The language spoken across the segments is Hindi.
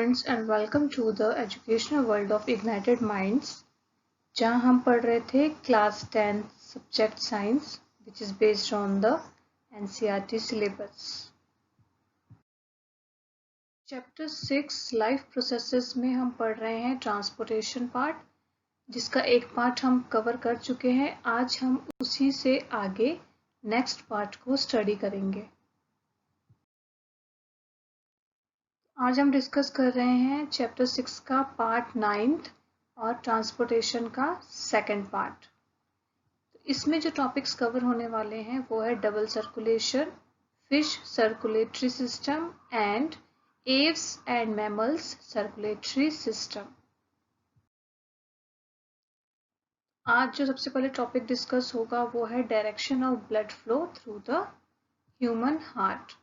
Students and welcome to the educational world of ignited minds, जहां हम पढ़ रहे थे class 10 subject science which is based on the NCERT syllabus. Chapter 6 life processes में हम पढ़ रहे हैं ट्रांसपोर्टेशन पार्ट, जिसका एक पार्ट हम कवर कर चुके हैं। आज हम उसी से आगे नेक्स्ट पार्ट को स्टडी करेंगे। आज हम डिस्कस कर रहे हैं चैप्टर 6 का पार्ट 9 और ट्रांसपोर्टेशन का सेकंड पार्ट। इसमें जो टॉपिक्स कवर होने वाले हैं वो है double circulation, fish circulatory system and Aves and mammals circulatory system. आज जो सबसे पहले टॉपिक डिस्कस होगा वो है direction of blood flow through the human heart.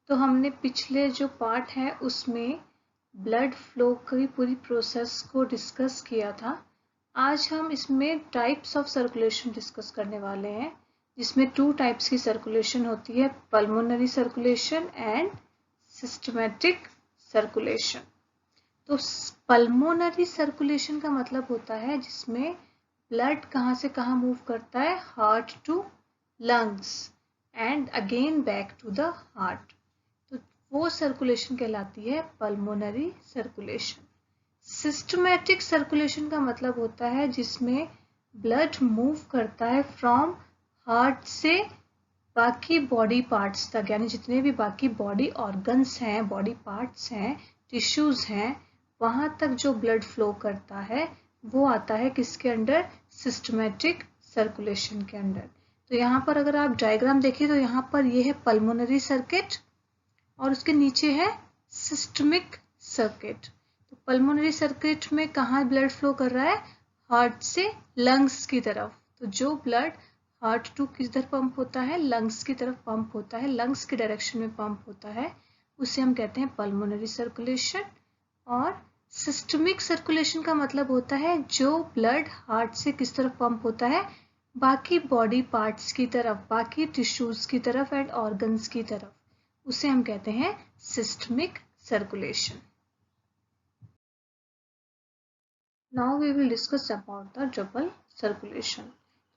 तो हमने पिछले जो पार्ट है उसमें ब्लड फ्लो की पूरी प्रोसेस को डिस्कस किया था। आज हम इसमें टाइप्स ऑफ सर्कुलेशन डिस्कस करने वाले हैं, जिसमें 2 टाइप्स की सर्कुलेशन होती है, pulmonary circulation and systematic circulation. तो पल्मोनरी सर्कुलेशन का मतलब होता है जिसमें ब्लड कहाँ से कहाँ मूव करता है, heart to lungs and again back to the heart. तो वो सर्कुलेशन कहलाती है पल्मोनरी सर्कुलेशन। सिस्टमैटिक सर्कुलेशन का मतलब होता है जिसमें ब्लड मूव करता है फ्रॉम हार्ट से बाकी बॉडी पार्ट्स तक, यानी जितने भी बाकी बॉडी ऑर्गन्स हैं, बॉडी पार्ट्स हैं, टिश्यूज हैं, वहां तक जो ब्लड फ्लो करता है वो आता है किसके अंडर, सिस्टमैटिक सर्कुलेशन के अंडर। तो यहाँ पर अगर आप डायग्राम देखिए तो यहाँ पर ये है पल्मोनरी सर्किट और उसके नीचे है सिस्टमिक सर्किट। तो पल्मोनरी सर्किट में कहाँ ब्लड फ्लो कर रहा है, हार्ट से लंग्स की तरफ। तो जो ब्लड हार्ट टू किधर पंप होता है, लंग्स की तरफ पंप होता है, लंग्स की डायरेक्शन में पंप होता है, उसे हम कहते हैं पल्मोनरी सर्कुलेशन। और सिस्टमिक सर्कुलेशन का मतलब होता है जो ब्लड हार्ट से किस तरफ पंप होता है, बाकी बॉडी पार्ट्स की तरफ, बाकी टिश्यूज की तरफ एंड ऑर्गन्स की तरफ, उसे हम कहते हैं systemic circulation. Now we will discuss about the double circulation.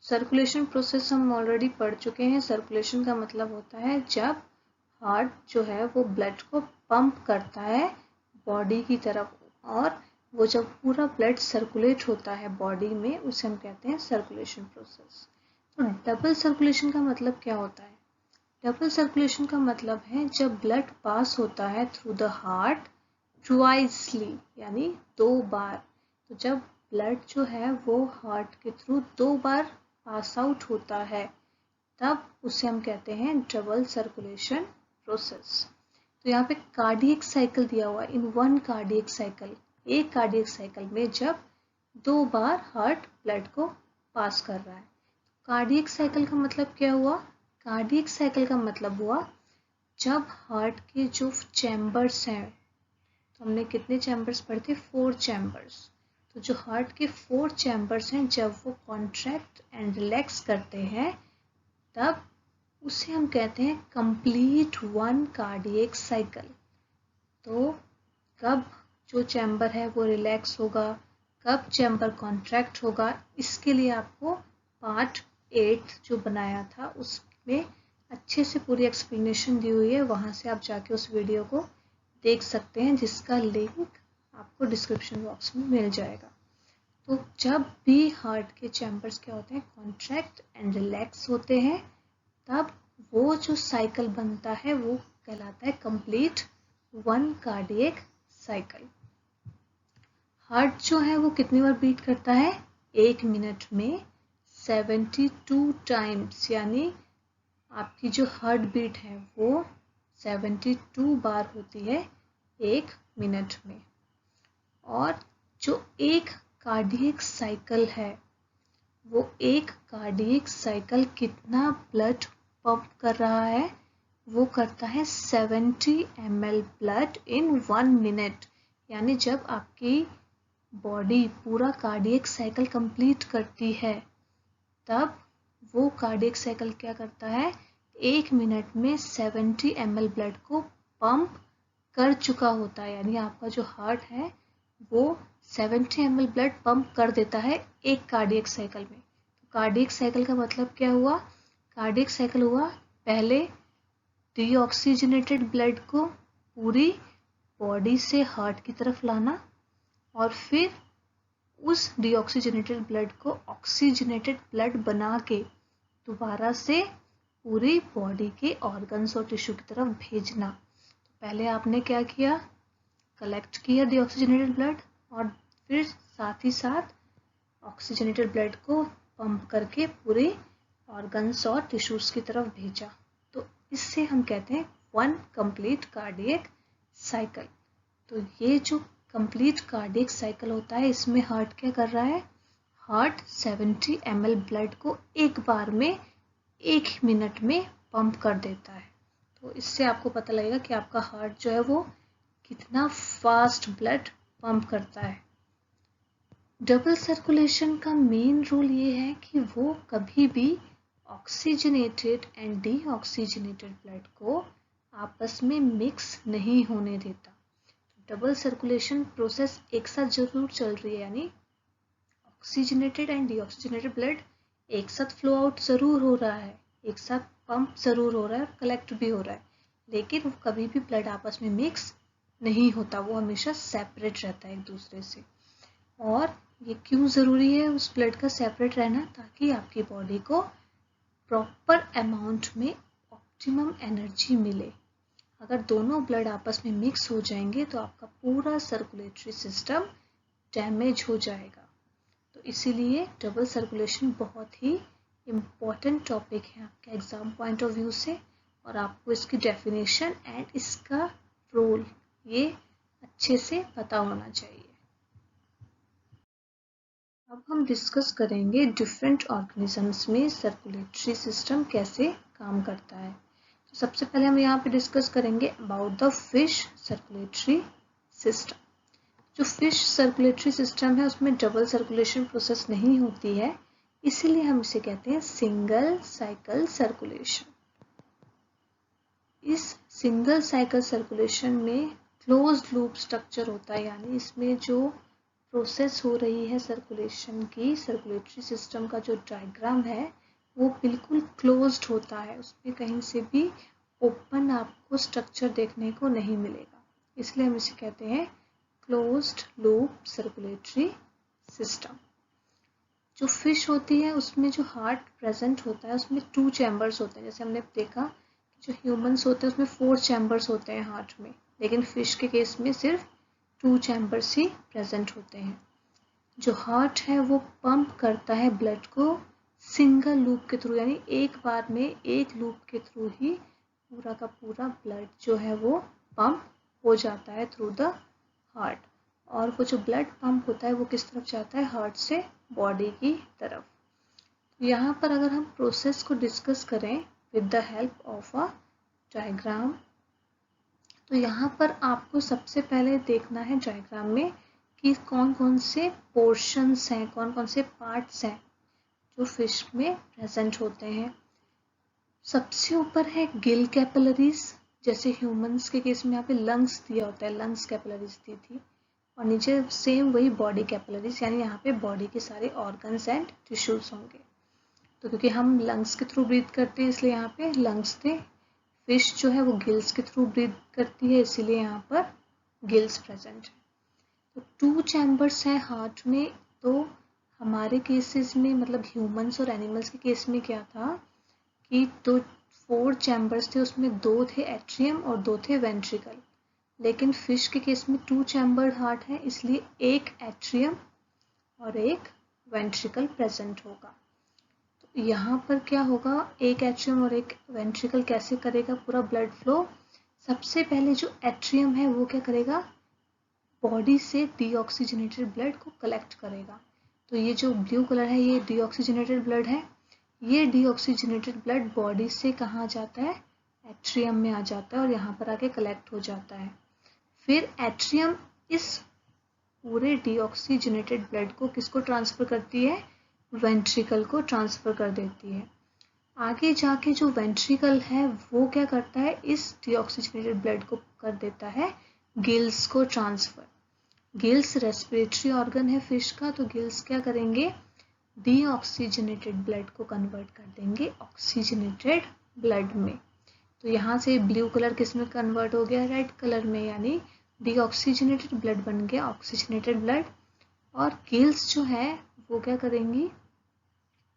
Circulation process हम ऑलरेडी पढ़ चुके हैं। सर्कुलेशन का मतलब होता है जब हार्ट जो है वो ब्लड को पंप करता है बॉडी की तरफ, और वो जब पूरा ब्लड सर्कुलेट होता है बॉडी में, उसे हम कहते हैं सर्कुलेशन प्रोसेस। तो डबल सर्कुलेशन का मतलब क्या होता है? डबल सर्कुलेशन का मतलब है जब ब्लड पास होता है थ्रू द हार्ट ट्वाइसली, यानी 2 बार। तो जब ब्लड जो है वो हार्ट के थ्रू 2 बार पास आउट होता है, तब उसे हम कहते हैं डबल सर्कुलेशन प्रोसेस। तो यहाँ पे कार्डियक साइकिल दिया हुआ है, इन 1 कार्डियक साइकिल, एक कार्डियक साइकिल में जब 2 बार हार्ट ब्लड को पास कर रहा है। कार्डियक साइकिल का मतलब क्या हुआ? कार्डियक साइकिल का मतलब हुआ जब हार्ट के जो चैम्बर्स हैं, तो हमने कितने चैम्बर्स पढ़े थे, 4 चैम्बर्स। तो जो हार्ट के 4 चैम्बर्स हैं, जब वो कॉन्ट्रैक्ट एंड रिलैक्स करते हैं, तब उसे हम कहते हैं कंप्लीट 1 कार्डियक साइकिल। तो कब जो चैम्बर है वो रिलैक्स होगा, कब चैम्बर कॉन्ट्रैक्ट होगा, इसके लिए आपको पार्ट 8 जो बनाया था उसमें अच्छे से पूरी एक्सप्लेनेशन दी हुई है। वहाँ से आप जाके उस वीडियो को देख सकते हैं, जिसका लिंक आपको डिस्क्रिप्शन बॉक्स में मिल जाएगा। तो जब भी हार्ट के चैम्बर्स क्या होते हैं, कॉन्ट्रैक्ट एंड रिलैक्स होते हैं, तब वो जो साइकिल बनता है वो कहलाता है कंप्लीट 1 कार्डियक साइकिल। हार्ट जो है वो कितनी बार बीट करता है, 1 मिनट में 72 टाइम्स, यानी आपकी जो हार्ट बीट है वो 72 बार होती है 1 मिनट में। और जो एक कार्डियक साइकिल है, वो एक कार्डियक साइकिल कितना ब्लड पंप कर रहा है, वो करता है 70 ml ब्लड इन 1 मिनट। यानी जब आपकी बॉडी पूरा कार्डियक साइकिल कंप्लीट करती है, तब वो कार्डियक साइकिल क्या करता है, 1 मिनट में 70 ml ब्लड को पंप कर चुका होता है, यानी आपका जो हार्ट है वो 70 ml ब्लड पंप कर देता है एक कार्डियक साइकिल में। तो कार्डियक साइकिल का मतलब क्या हुआ? कार्डियक साइकिल हुआ पहले डीऑक्सीजनेटेड ब्लड को पूरी बॉडी से हार्ट की तरफ लाना और फिर उस डीऑक्सीजनेटेड ब्लड को ऑक्सीजनेटेड ब्लड बना के दोबारा से पूरी बॉडी के ऑर्गन्स और टिश्यू की तरफ भेजना। तो पहले आपने क्या किया? कलेक्ट किया डीऑक्सीजनेटेड ब्लड और फिर साथ ही साथ ऑक्सीजनेटेड ब्लड को पंप करके पूरे ऑर्गन्स और टिश्यूज की तरफ भेजा। तो इससे हम कहते हैं वन कंप्लीट कार्डियक साइकिल। तो ये जो कंप्लीट कार्डियक साइकिल होता है, इसमें हार्ट क्या कर रहा है? हार्ट 70 ml ब्लड को एक बार में 1 मिनट में पंप कर देता है। तो इससे आपको पता लगेगा कि आपका हार्ट जो है वो कितना फास्ट ब्लड पंप करता है। डबल सर्कुलेशन का मेन रूल ये है कि वो कभी भी ऑक्सीजनेटेड एंड डीऑक्सीजनेटेड ब्लड को आपस में मिक्स नहीं होने देता। डबल सर्कुलेशन प्रोसेस एक साथ जरूर चल रही है, यानी ऑक्सीजनेटेड एंड डीऑक्सीजनेटेड ब्लड एक साथ फ्लो आउट जरूर हो रहा है, एक साथ पंप जरूर हो रहा है और कलेक्ट भी हो रहा है, लेकिन वो कभी भी ब्लड आपस में मिक्स नहीं होता, वो हमेशा सेपरेट रहता है एक दूसरे से। और ये क्यों ज़रूरी है उस ब्लड का सेपरेट रहना? ताकि आपकी बॉडी को प्रॉपर अमाउंट में ऑप्टिमम एनर्जी मिले। अगर दोनों ब्लड आपस में मिक्स हो जाएंगे तो आपका पूरा सर्कुलेटरी सिस्टम डैमेज हो जाएगा। तो इसीलिए डबल सर्कुलेशन बहुत ही इम्पॉर्टेंट टॉपिक है आपके एग्जाम पॉइंट ऑफ व्यू से, और आपको इसकी डेफिनेशन एंड इसका रोल ये अच्छे से पता होना चाहिए। अब हम डिस्कस करेंगे डिफरेंट ऑर्गेनिजम्स में सर्कुलेटरी सिस्टम कैसे काम करता है। तो सबसे पहले हम यहाँ पे डिस्कस करेंगे about the fish circulatory system. जो फिश सर्कुलेटरी सिस्टम है उसमें डबल सर्कुलेशन प्रोसेस नहीं होती है, इसीलिए हम इसे कहते हैं सिंगल साइकिल सर्कुलेशन। इस सिंगल साइकिल सर्कुलेशन में क्लोज्ड लूप स्ट्रक्चर होता है, यानी इसमें जो प्रोसेस हो रही है सर्कुलेशन की, सर्कुलेटरी सिस्टम का जो डायग्राम है वो बिल्कुल क्लोज्ड होता है, उसमें कहीं से भी ओपन आपको स्ट्रक्चर देखने को नहीं मिलेगा, इसलिए हम इसे कहते हैं क्लोज्ड लूप सर्कुलेटरी सिस्टम। जो फिश होती है उसमें जो हार्ट प्रेजेंट होता है उसमें 2 चैम्बर्स होते हैं। जैसे हमने देखा जो ह्यूमंस होते हैं उसमें 4 चैम्बर्स होते हैं हार्ट में, लेकिन फिश के केस में सिर्फ 2 चैम्बर्स ही प्रेजेंट होते हैं। जो हार्ट है वो पंप करता है ब्लड को सिंगल लूप के थ्रू, यानी एक बार में एक लूप के थ्रू ही पूरा का पूरा ब्लड जो है वो पंप हो जाता है थ्रू द हार्ट। और वो जो ब्लड पंप होता है वो किस तरफ जाता है? हार्ट से बॉडी की तरफ। यहाँ पर अगर हम प्रोसेस को डिस्कस करें with the help of a diagram, तो यहाँ पर आपको सबसे पहले देखना है डायग्राम में कि कौन कौन से पोर्शंस हैं, कौन कौन से पार्ट्स हैं जो फिश में प्रेजेंट होते हैं। सबसे ऊपर है गिल कैपिलरीज, जैसे ह्यूमंस के केस में यहाँ पे लंग्स दिया होता है, लंग्स कैपिलरीज दी थी, और नीचे सेम वही बॉडी कैपिलरीज, यानी यहाँ पे बॉडी के सारे ऑर्गन्स एंड टिश्यूज होंगे। तो क्योंकि हम लंग्स के थ्रू ब्रीथ करते हैं इसलिए यहाँ पे लंग्स थे। फिश जो है वो गिल्स के थ्रू ब्रीथ करती है, इसीलिए यहाँ पर गिल्स प्रेजेंट है। तो 2 चैम्बर्स हैं हार्ट में। तो हमारे केसेस में, मतलब ह्यूमंस और एनिमल्स के केस में क्या था कि तो 4 चैम्बर्स थे, उसमें 2 थे एट्रियम और 2 थे वेंट्रिकल। लेकिन फिश के केस में 2 चैम्बर्ड हार्ट है, इसलिए एक एट्रियम और एक वेंट्रिकल प्रेजेंट होगा। तो यहाँ पर क्या होगा, एक एट्रियम और एक वेंट्रिकल कैसे करेगा पूरा ब्लड फ्लो? सबसे पहले जो एट्रियम है वो क्या करेगा? बॉडी से डीऑक्सीजनेटेड ब्लड को कलेक्ट करेगा। तो ये जो ब्लू कलर है ये डीऑक्सीजनेटेड ब्लड है। ये डीऑक्सीजनेटेड ब्लड बॉडी से कहाँ जाता है? एट्रियम में आ जाता है और यहाँ पर आके कलेक्ट हो जाता है। फिर एट्रियम इस पूरे डीऑक्सीजनेटेड ब्लड को किसको ट्रांसफर करती है? वेंट्रिकल को ट्रांसफर कर देती है। आगे जाके जो वेंट्रिकल है वो क्या करता है? इस डीऑक्सीजनेटेड ब्लड को कर देता है गिल्स को ट्रांसफर। गिल्स रेस्पिरेटरी ऑर्गन है फिश का, तो गिल्स क्या करेंगे, डीऑक्सीजनेटेड ब्लड को कन्वर्ट कर देंगे ऑक्सीजनेटेड ब्लड में। तो यहाँ से ब्लू कलर किस में कन्वर्ट हो गया, रेड कलर में, यानी डीऑक्सीजनेटेड ब्लड बन गया ऑक्सीजनेटेड ब्लड। और गिल्स जो है वो क्या करेंगी,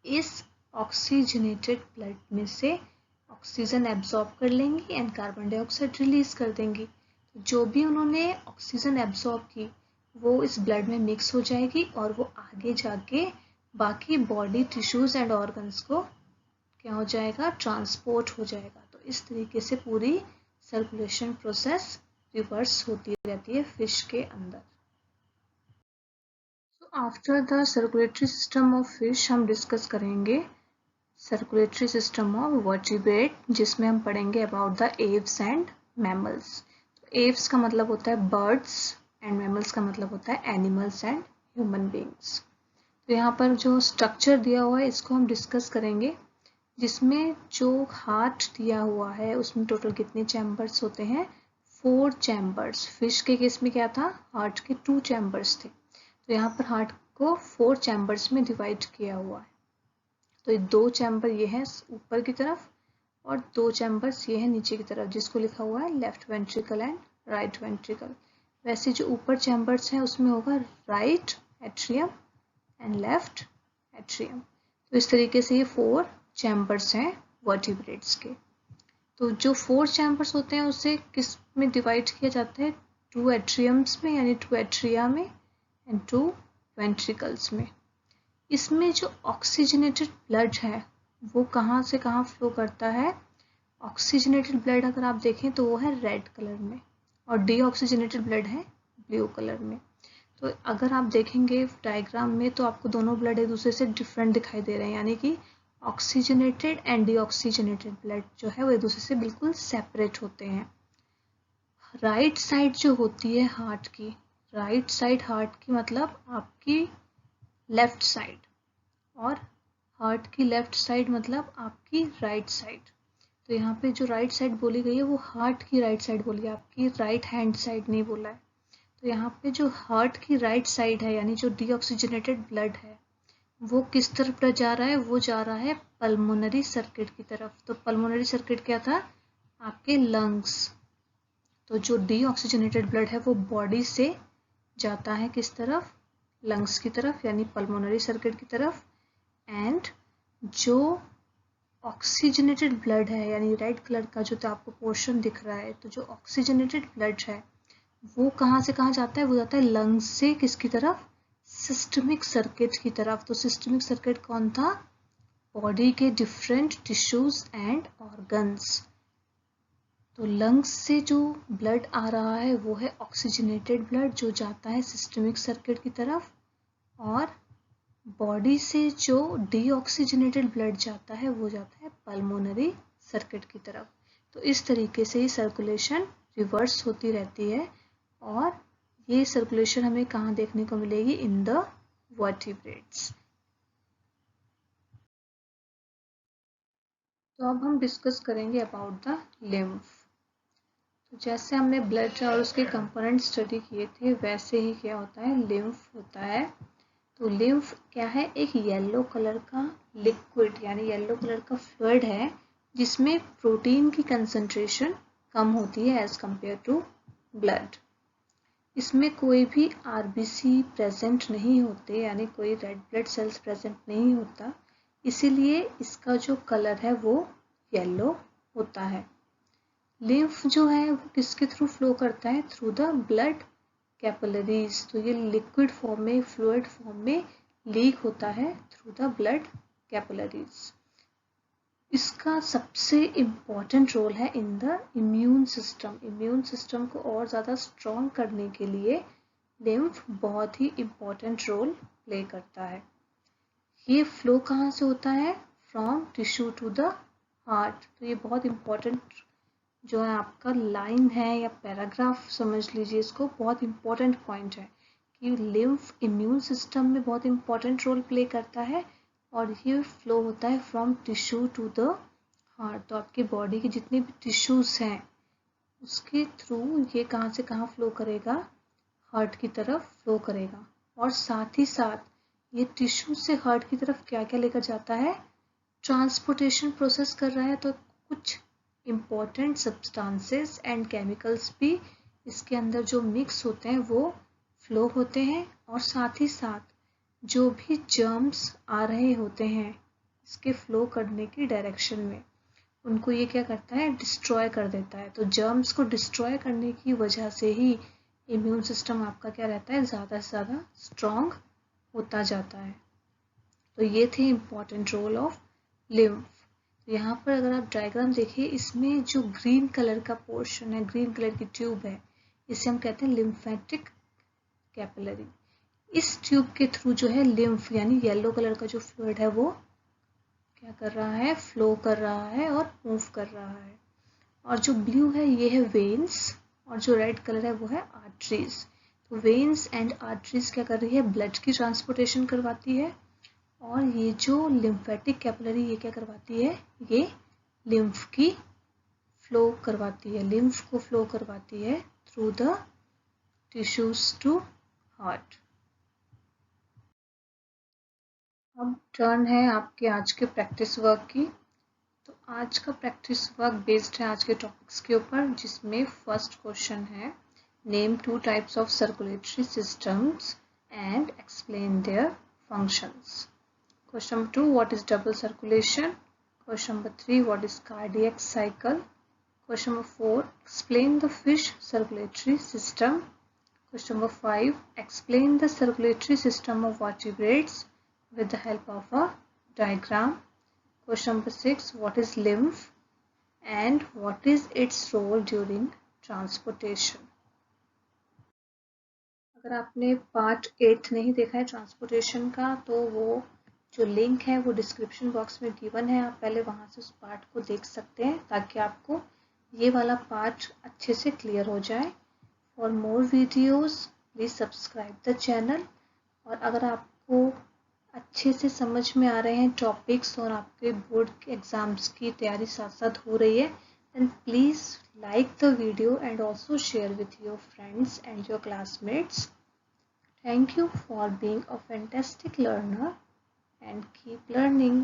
इस ऑक्सीजनेटेड ब्लड में से ऑक्सीजन एब्जॉर्ब कर लेंगी एंड कार्बन डाइऑक्साइड रिलीज कर देंगी। जो भी उन्होंने ऑक्सीजन एब्जॉर्ब की वो इस ब्लड में मिक्स हो जाएगी और वो आगे जाके बाकी बॉडी टिश्यूज एंड ऑर्गन्स को क्या हो जाएगा, ट्रांसपोर्ट हो जाएगा। तो इस तरीके से पूरी सर्कुलेशन प्रोसेस रिवर्स होती रहती है फिश के अंदर। तो after the circulatory system of fish हम डिस्कस करेंगे सर्कुलेटरी सिस्टम ऑफ वर्टिब्रेट, जिसमें हम पढ़ेंगे about the Aves and mammals. Aves का मतलब होता है बर्ड्स एंड मैमल्स का मतलब होता है एनिमल्स एंड ह्यूमन बींग्स। तो यहाँ पर जो स्ट्रक्चर दिया हुआ है इसको हम डिस्कस करेंगे, जिसमें जो हार्ट दिया हुआ है उसमें टोटल कितने चैम्बर्स होते हैं, 4 चैम्बर्स। फिश के केस में क्या था, हार्ट के 2 चैम्बर्स थे, तो यहाँ पर हार्ट को 4 चैम्बर्स में डिवाइड किया हुआ है। तो ये 2 चैम्बर ये है ऊपर की तरफ और 2 चैम्बर्स ये है नीचे की तरफ, जिसको लिखा हुआ है left ventricle and right ventricle. वैसे जो ऊपर चैम्बर्स हैं उसमें होगा right atrium and left atrium. तो इस तरीके से ये 4 चैम्बर्स हैं वर्टिब्रेट्स के। तो जो 4 चैम्बर्स होते हैं उसे किस में डिवाइड किया जाता है, 2 एट्रियम्स में यानी 2 एट्रिया में एंड 2 वेंट्रिकल्स में। इसमें जो ऑक्सीजनेटेड ब्लड है वो कहाँ से कहाँ फ्लो करता है, ऑक्सीजनेटेड ब्लड अगर आप देखें तो वो है रेड कलर में और डीऑक्सीजनेटेड ब्लड है ब्लू कलर में। तो अगर आप देखेंगे डायग्राम में तो आपको दोनों ब्लड एक दूसरे से डिफरेंट दिखाई दे रहे हैं, यानी कि ऑक्सीजनेटेड एंड डीऑक्सीजनेटेड ब्लड जो है वो एक दूसरे से बिल्कुल सेपरेट होते हैं। राइट साइड जो होती है हार्ट की, राइट साइड हार्ट की मतलब आपकी लेफ्ट साइड, और हार्ट की लेफ्ट साइड मतलब आपकी राइट साइड। तो यहाँ पे जो राइट साइड बोली गई है वो हार्ट की राइट साइड बोली है, आपकी राइट हैंड साइड नहीं बोला है। तो यहाँ पे जो हार्ट की राइट साइड है यानी जो डीऑक्सीजनेटेड ब्लड है वो किस तरफ जा रहा है, वो जा रहा है पल्मोनरी सर्किट की तरफ। तो पल्मोनरी सर्किट क्या था, आपके लंग्स। तो जो डीऑक्सीजनेटेड ब्लड है वो बॉडी से जाता है किस तरफ, लंग्स की तरफ यानी पल्मोनरी सर्किट की तरफ। एंड जो ऑक्सीजनेटेड ब्लड है यानी रेड कलर का जो तो आपको पोर्शन दिख रहा है, तो जो ऑक्सीजनेटेड ब्लड है वो कहाँ से कहाँ जाता है, वो जाता है लंग्स से किसकी तरफ, सिस्टमिक सर्किट की तरफ। तो सिस्टमिक सर्किट कौन था, बॉडी के डिफरेंट टिश्यूज एंड ऑर्गन्स। तो लंग्स से जो ब्लड आ रहा है वो है ऑक्सीजनेटेड ब्लड जो जाता है सिस्टमिक सर्किट की तरफ, और बॉडी से जो डीऑक्सीजनेटेड ब्लड जाता है वो जाता है पल्मोनरी सर्किट की तरफ। तो इस तरीके से ही सर्कुलेशन रिवर्स होती रहती है, और ये सर्कुलेशन हमें कहाँ देखने को मिलेगी, इन द वर्टिब्रेट्स। तो अब हम डिस्कस करेंगे अबाउट द लिम्फ। तो जैसे हमने ब्लड और उसके कंपोनेंट स्टडी किए थे वैसे ही क्या होता है, लिम्फ होता है। तो लिम्फ क्या है, एक येलो कलर का लिक्विड यानी येलो कलर का फ्लूइड है जिसमें प्रोटीन की कंसंट्रेशन कम होती है एज कंपेयर टू ब्लड। इसमें कोई भी आरबीसी प्रेजेंट नहीं होते यानी कोई रेड ब्लड सेल्स प्रेजेंट नहीं होता, इसीलिए इसका जो कलर है वो येलो होता है। लिम्फ जो है वो किसके थ्रू फ्लो करता है, थ्रू द ब्लड कैपिलरीज। तो ये लिक्विड फॉर्म में, फ्लूइड फॉर्म में लीक होता है थ्रू द ब्लड कैपिलरीज। इसका सबसे इम्पॉर्टेंट रोल है in the immune system. Immune system को और ज़्यादा स्ट्रॉन्ग करने के लिए लिम्फ बहुत ही इम्पॉर्टेंट रोल प्ले करता है। ये फ्लो कहाँ से होता है, from tissue to the heart. तो ये बहुत इम्पॉर्टेंट जो है आपका लाइन है या पैराग्राफ समझ लीजिए इसको, बहुत इम्पॉर्टेंट पॉइंट है कि लिम्फ इम्यून सिस्टम में बहुत इम्पॉर्टेंट रोल प्ले करता है और ये फ्लो होता है from tissue to the heart. तो आपके बॉडी के जितने भी टिश्यूज हैं उसके थ्रू ये कहाँ से कहाँ फ्लो करेगा, हार्ट की तरफ फ्लो करेगा। और साथ ही साथ ये टिश्यू से हार्ट की तरफ क्या क्या लेकर जाता है, ट्रांसपोर्टेशन प्रोसेस कर रहा है। तो कुछ इम्पॉर्टेंट सब्सटेंसेस एंड केमिकल्स भी इसके अंदर जो मिक्स होते हैं वो फ्लो होते हैं। और साथ ही साथ जो भी जर्म्स आ रहे होते हैं इसके फ्लो करने की डायरेक्शन में, उनको ये क्या करता है, डिस्ट्रॉय कर देता है। तो जर्म्स को डिस्ट्रॉय करने की वजह से ही इम्यून सिस्टम आपका क्या रहता है, ज़्यादा से ज़्यादा स्ट्रॉन्ग होता जाता है। तो ये थे इम्पॉर्टेंट रोल ऑफ लिम्फ। यहाँ पर अगर आप डायग्राम देखिए, इसमें जो ग्रीन कलर का पोर्शन है, ग्रीन कलर की ट्यूब है, इसे हम कहते हैं लिम्फेटिक कैपिलरी। इस ट्यूब के थ्रू जो है लिम्फ यानी येलो कलर का जो फ्लूइड है वो क्या कर रहा है, फ्लो कर रहा है और मूव कर रहा है। और जो ब्लू है ये है वेन्स, और जो रेड कलर है वो है आर्टरीज। तो वेन्स एंड आर्टरीज क्या कर रही है, ब्लड की ट्रांसपोर्टेशन करवाती है। और ये जो लिम्फेटिक कैपिलरी ये क्या करवाती है, ये लिम्फ की फ्लो करवाती है, लिम्फ को फ्लो करवाती है through the tissues to heart. अब टर्न है आपके आज के प्रैक्टिस वर्क की। तो आज का प्रैक्टिस वर्क बेस्ड है आज के टॉपिक्स के ऊपर, जिसमें फर्स्ट क्वेश्चन है, name 2 types of circulatory systems and explain their functions. Question number 2, what is double circulation? Question number 3, what is cardiac cycle? Question number 4, explain the fish circulatory system. Question number 5, explain the circulatory system of vertebrates with the help of a diagram. Question number 6, what is lymph and what is its role during transportation? अगर आपने पार्ट 8 नहीं देखा है ट्रांसपोर्टेशन का, तो वो जो लिंक है वो डिस्क्रिप्शन बॉक्स में गिवन है, आप पहले वहाँ से उस पार्ट को देख सकते हैं ताकि आपको ये वाला पार्ट अच्छे से क्लियर हो जाए। For more videos please subscribe the channel. और अगर आपको अच्छे से समझ में आ रहे हैं टॉपिक्स और आपके बोर्ड के एग्ज़ाम्स की तैयारी साथ साथ हो रही है, then please like the video and also share with your friends and your classmates. Thank you for being a fantastic learner and keep learning.